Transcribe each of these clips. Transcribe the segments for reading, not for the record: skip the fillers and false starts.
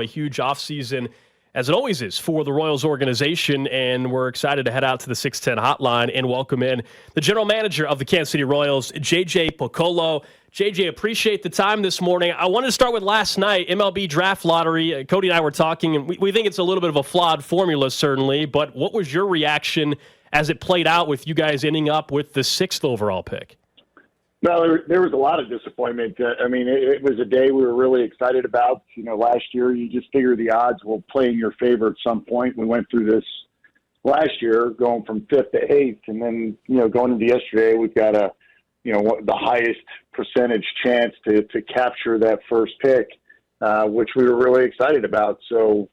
A huge offseason, as it always is, for the Royals organization, and we're excited to head out to the 610 hotline and welcome in the general manager of the Kansas City Royals, J.J. Picollo. J.J., appreciate the time this morning. I wanted to start with last night, MLB draft lottery. Cody and I were talking, and we think it's a little bit of a flawed formula, certainly, but what was your reaction as it played out with you guys ending up with the 6th overall pick? No, there was a lot of disappointment. It was a day we were really excited about. Last year, you just figure the odds will play in your favor at some point. We went through this last year, going from 5th to 8th, and then, going into yesterday, we've got the highest percentage chance to capture that first pick, which we were really excited about. So,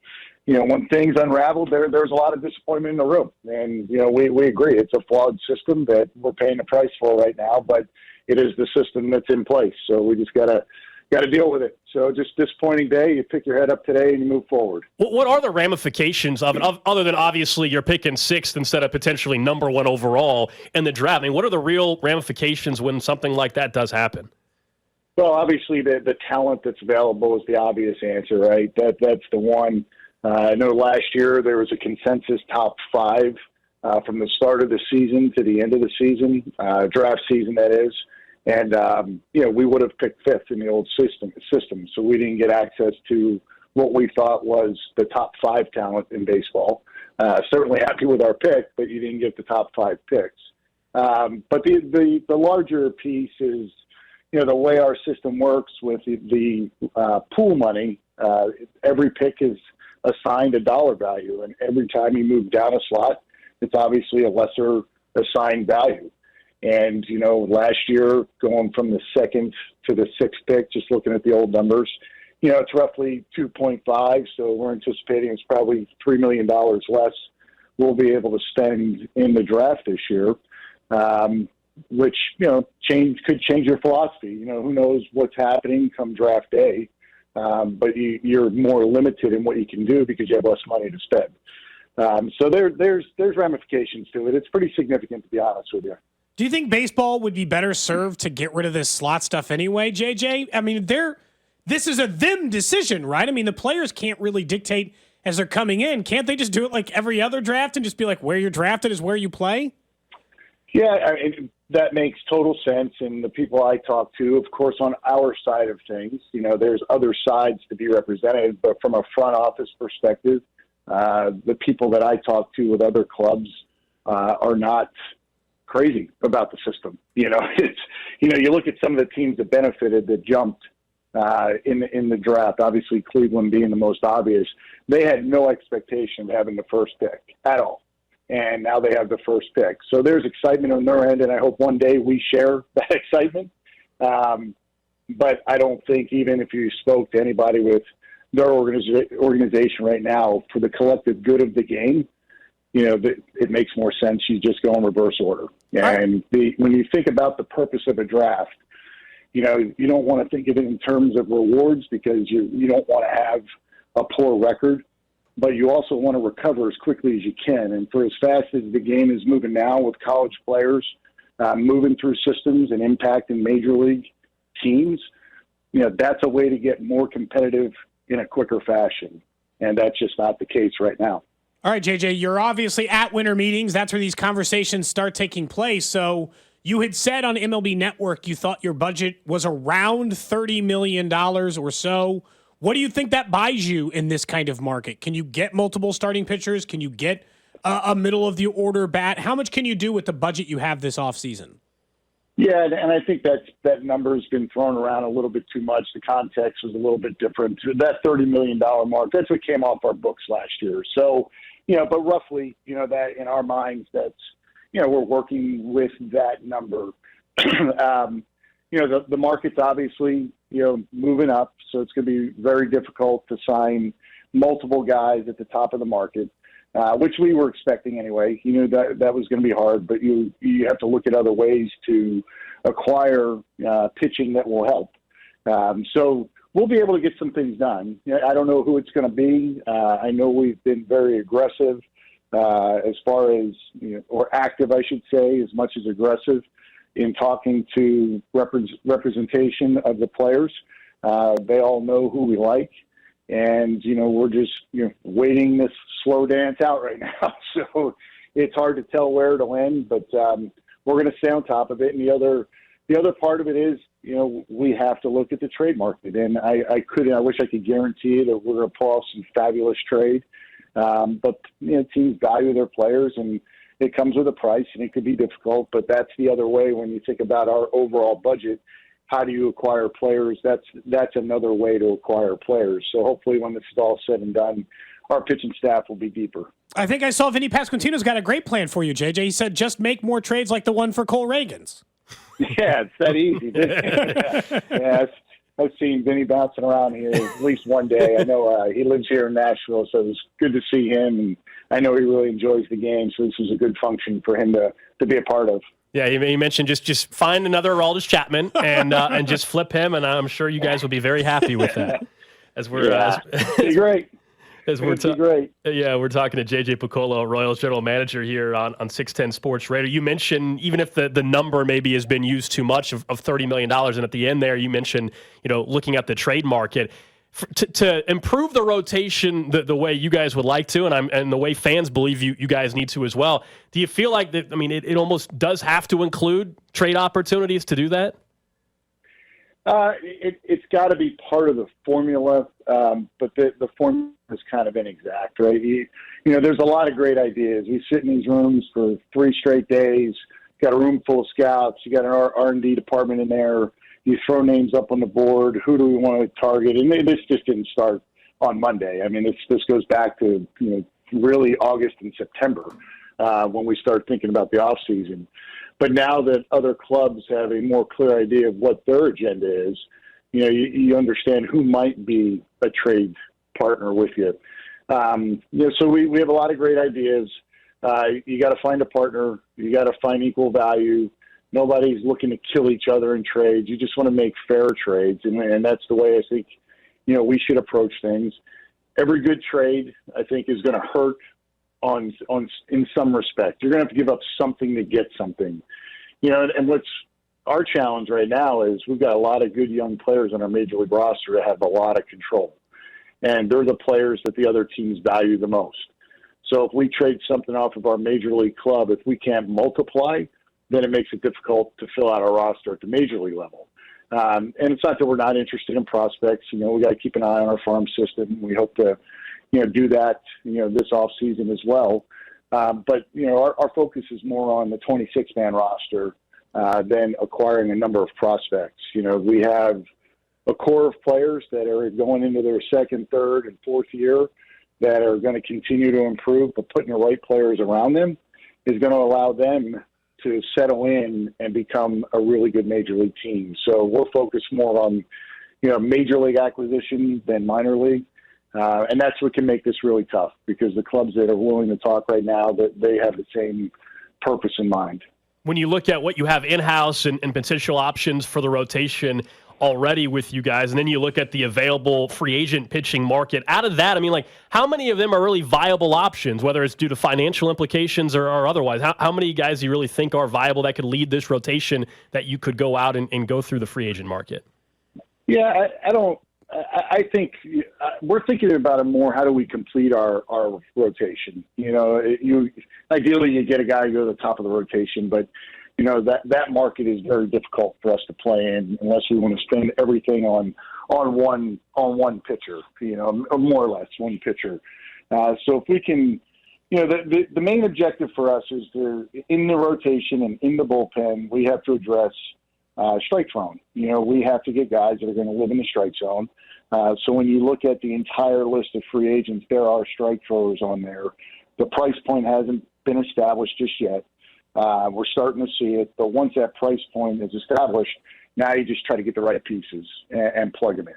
when things unraveled, there's a lot of disappointment in the room. And, we agree. It's a flawed system that we're paying the price for right now, but it is the system that's in place. So we just got to deal with it. So just disappointing day. You pick your head up today and you move forward. What are the ramifications of it, other than obviously you're picking 6th instead of potentially number 1 overall in the draft? I mean, what are the real ramifications when something like that does happen? Well, obviously the talent that's available is the obvious answer, right? That's the one. I know last year there was a consensus top 5 from the start of the season to the end of the season, draft season that is. And, we would have picked 5th in the old system, so we didn't get access to what we thought was the top 5 talent in baseball. Certainly happy with our pick, but you didn't get the top 5 picks. But the larger piece is, the way our system works with the pool money, every pick is assigned a dollar value, and every time you move down a slot, it's obviously a lesser assigned value. And, last year, going from the 2nd to the 6th pick, just looking at the old numbers, it's roughly 2.5. So we're anticipating it's probably $3 million less we'll be able to spend in the draft this year, which, could change your philosophy. Who knows what's happening come draft day. But you're more limited in what you can do because you have less money to spend. So there's ramifications to it. It's pretty significant, to be honest with you. Do you think baseball would be better served to get rid of this slot stuff anyway, JJ? I mean, this is a them decision, right? I mean, the players can't really dictate as they're coming in. Can't they just do it like every other draft and just be like, where you're drafted is where you play? Yeah, that makes total sense. And the people I talk to, of course, on our side of things, there's other sides to be represented. But from a front office perspective, the people that I talk to with other clubs are not crazy about the system. You look at some of the teams that benefited, that jumped in the draft, obviously Cleveland being the most obvious. They had no expectation of having the first pick at all. And now they have the first pick. So there's excitement on their end, and I hope one day we share that excitement. But I don't think, even if you spoke to anybody with their organization right now, for the collective good of the game, it makes more sense you just go in reverse order. And when you think about the purpose of a draft, you don't want to think of it in terms of rewards because you don't want to have a poor record, but you also want to recover as quickly as you can. And for as fast as the game is moving now with college players moving through systems and impacting major league teams, that's a way to get more competitive in a quicker fashion. And that's just not the case right now. All right, JJ, you're obviously at winter meetings. That's where these conversations start taking place. So you had said on MLB Network you thought your budget was around $30 million or so. What do you think that buys you in this kind of market? Can you get multiple starting pitchers? Can you get a middle-of-the-order bat? How much can you do with the budget you have this offseason? Yeah, and I think that number has been thrown around a little bit too much. The context was a little bit different. That $30 million mark, that's what came off our books last year. So, but roughly, that in our minds, that's, we're working with that number. The market's obviously, moving up, so it's going to be very difficult to sign multiple guys at the top of the market, which we were expecting anyway. You knew that was going to be hard, but you have to look at other ways to acquire pitching that will help. So we'll be able to get some things done. I don't know who it's going to be. I know we've been very aggressive as far as, or active, I should say, as much as aggressive in talking to representation of the players. They all know who we like. And, we're just, waiting this slow dance out right now. So it's hard to tell where it'll end, but we're going to stay on top of it. And the other part of it is, we have to look at the trade market. And I wish I could guarantee that we're going to pull off some fabulous trade. But, teams value their players, and it comes with a price, and it could be difficult. But that's the other way when you think about our overall budget. How do you acquire players? That's another way to acquire players. So hopefully when this is all said and done, our pitching staff will be deeper. I think I saw Vinny Pasquantino's got a great plan for you, JJ. He said just make more trades like the one for Cole Reagans. Yeah, it's that easy. Yeah, I've seen Vinny bouncing around here at least one day. I know he lives here in Nashville, so it was good to see him. And I know he really enjoys the game, so this was a good function for him to be a part of. Yeah, he mentioned just find another Aroldis Chapman and just flip him, and I'm sure you guys will be very happy with that. As we're great. We're talking to JJ Picollo, Royals general manager here on 610 Sports Radio. You mentioned, even if the number maybe has been used too much of $30 million, and at the end there you mentioned, looking at the trade market. To improve the rotation the way you guys would like to, and the way fans believe you guys need to as well, do you feel like that? I mean, it almost does have to include trade opportunities to do that? It's got to be part of the formula, but the formula is kind of inexact, right? There's a lot of great ideas. We sit in these rooms for 3 straight days, got a room full of scouts, you got an R&D department in there. You throw names up on the board. Who do we want to target? And this just didn't start on Monday. I mean, this goes back to really August and September when we start thinking about the offseason. But now that other clubs have a more clear idea of what their agenda is, you understand who might be a trade partner with you. So we have a lot of great ideas. You got to find a partner. You got to find equal value. Nobody's looking to kill each other in trades. You just want to make fair trades, and that's the way I think, we should approach things. Every good trade, I think, is going to hurt in some respect. You're going to have to give up something to get something. And what's our challenge right now is we've got a lot of good young players on our major league roster that have a lot of control, and they're the players that the other teams value the most. So if we trade something off of our major league club, if we can't multiply, then it makes it difficult to fill out our roster at the major league level. And it's not that we're not interested in prospects. We got to keep an eye on our farm system. We hope to, do that, this off season as well. But our focus is more on the 26-man roster than acquiring a number of prospects. We have a core of players that are going into their second, third, and fourth year that are going to continue to improve, but putting the right players around them is going to allow them to settle in and become a really good major league team. So we're focused more on, major league acquisition than minor league. And that's what can make this really tough, because the clubs that are willing to talk right now, that they have the same purpose in mind. When you look at what you have in-house and potential options for the rotation already with you guys, and then you look at the available free agent pitching market, out of that, I mean, how many of them are really viable options, whether it's due to financial implications or otherwise? How many guys do you really think are viable that could lead this rotation that you could go out and go through the free agent market? Yeah, I think we're thinking about it more. How do we complete our rotation? Ideally you get a guy to go to the top of the rotation, but that market is very difficult for us to play in unless we want to spend everything on one pitcher, or more or less one pitcher. So if we can, the main objective for us is in the rotation and in the bullpen, we have to address strike zone. We have to get guys that are going to live in the strike zone. So when you look at the entire list of free agents, there are strike throwers on there. The price point hasn't been established just yet. We're starting to see it, but once that price point is established, now you just try to get the right pieces and plug them in.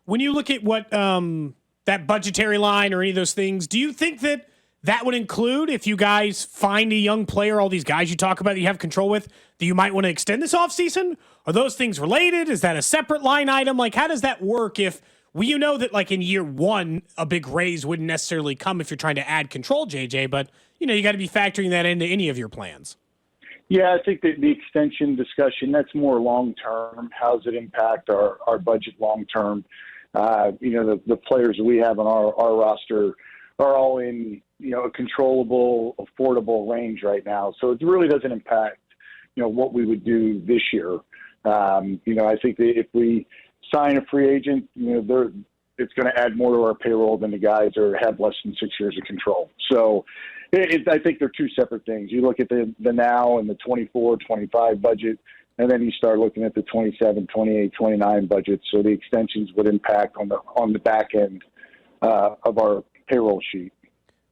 When you look at what that budgetary line or any of those things, do you think that would include, if you guys find a young player, all these guys you talk about that you have control with, that you might want to extend this offseason? Are those things related? Is that a separate line item? How does that work if that in year one, a big raise wouldn't necessarily come if you're trying to add control, JJ, but you got to be factoring that into any of your plans. Yeah, I think that the extension discussion, that's more long-term. How does it impact our budget long-term? the players that we have on our roster are all in, a controllable, affordable range right now. So it really doesn't impact, what we would do this year. I think that if we sign a free agent, it's going to add more to our payroll than the guys that have less than 6 years of control. So I think they're two separate things. You look at the now and the 24, 25 budget, and then you start looking at the 27, 28, 29 budget. So the extensions would impact on the back end of our payroll sheet.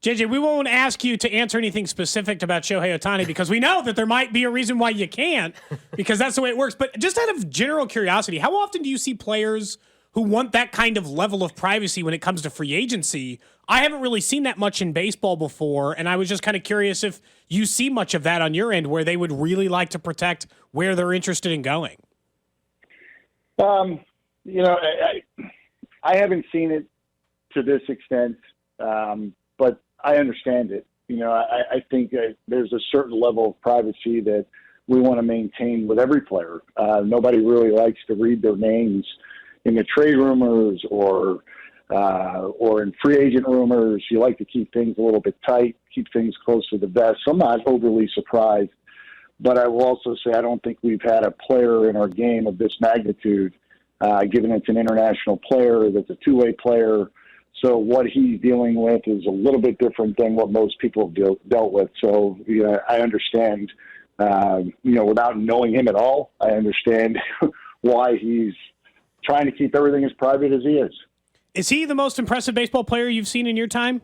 JJ, we won't ask you to answer anything specific about Shohei Ohtani because we know that there might be a reason why you can't, because that's the way it works. But just out of general curiosity, how often do you see players who want that kind of level of privacy when it comes to free agency? I haven't really seen that much in baseball before, and I was just kind of curious if you see much of that on your end where they would really like to protect where they're interested in going. I haven't seen it to this extent, but I understand it. I think that there's a certain level of privacy that we want to maintain with every player. Nobody really likes to read their names in the trade rumors or in free agent rumors. You like to keep things a little bit tight, keep things close to the vest. So I'm not overly surprised, but I will also say I don't think we've had a player in our game of this magnitude, given it's an international player, that's a two-way player. So what he's dealing with is a little bit different than what most people have dealt with. So I understand, without knowing him at all, I understand why he's trying to keep everything as private as he is. Is he the most impressive baseball player you've seen in your time?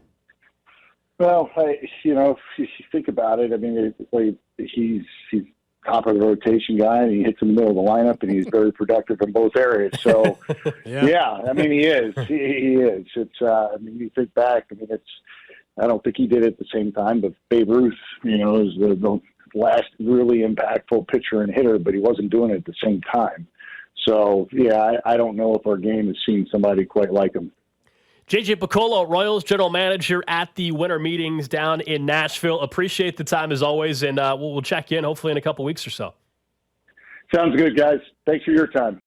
Well, if you think about it, I mean, he's top of the rotation guy, and he hits in the middle of the lineup, and he's very productive in both areas. So, yeah, I mean, he is. He is. It's. You think back. I mean, I don't think he did it at the same time, but Babe Ruth, is the last really impactful pitcher and hitter, but he wasn't doing it at the same time. So, yeah, I don't know if our game has seen somebody quite like him. JJ Picollo, Royals general manager at the winter meetings down in Nashville. Appreciate the time as always, and we'll check in hopefully in a couple weeks or so. Sounds good, guys. Thanks for your time.